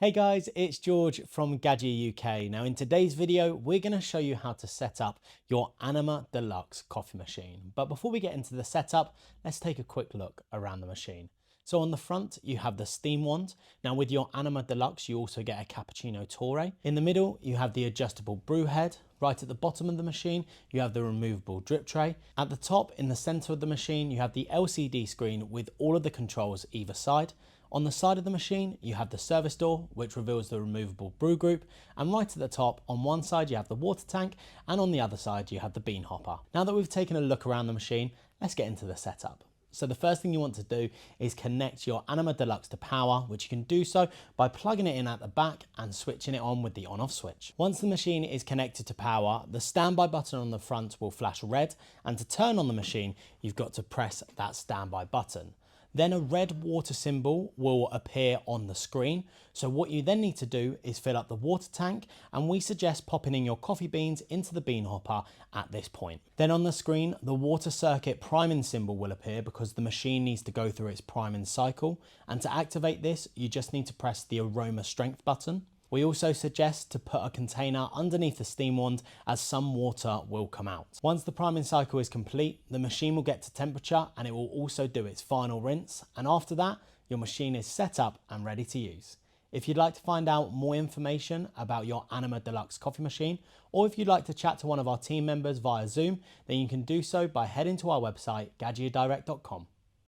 Hey guys, it's George from Gaggia UK. Now in today's video, we're going to show you how to set up your Anima Deluxe coffee machine. But before we get into the setup, let's take a quick look around the machine. So on the front, you have the steam wand. Now with your Anima Deluxe, you also get a cappuccino torre. In the middle, you have the adjustable brew head. Right at the bottom of the machine, you have the removable drip tray. At the top, in the center of the machine, you have the LCD screen with all of the controls either side. On the side of the machine, you have the service door, which reveals the removable brew group. And right at the top, on one side, you have the water tank, and on the other side, you have the bean hopper. Now that we've taken a look around the machine, let's get into the setup. So the first thing you want to do is connect your Anima Deluxe to power, which you can do so by plugging it in at the back and switching it on with the on-off switch. Once the machine is connected to power, the standby button on the front will flash red, and to turn on the machine, you've got to press that standby button. Then a red water symbol will appear on the screen. So what you then need to do is fill up the water tank, and we suggest popping in your coffee beans into the bean hopper at this point. Then on the screen, the water circuit priming symbol will appear because the machine needs to go through its priming cycle. And to activate this, you just need to press the aroma strength button. We also suggest to put a container underneath the steam wand as some water will come out. Once the priming cycle is complete, the machine will get to temperature and it will also do its final rinse. And after that, your machine is set up and ready to use. If you'd like to find out more information about your Anima Deluxe coffee machine, or if you'd like to chat to one of our team members via Zoom, then you can do so by heading to our website, gaggiadirect.com.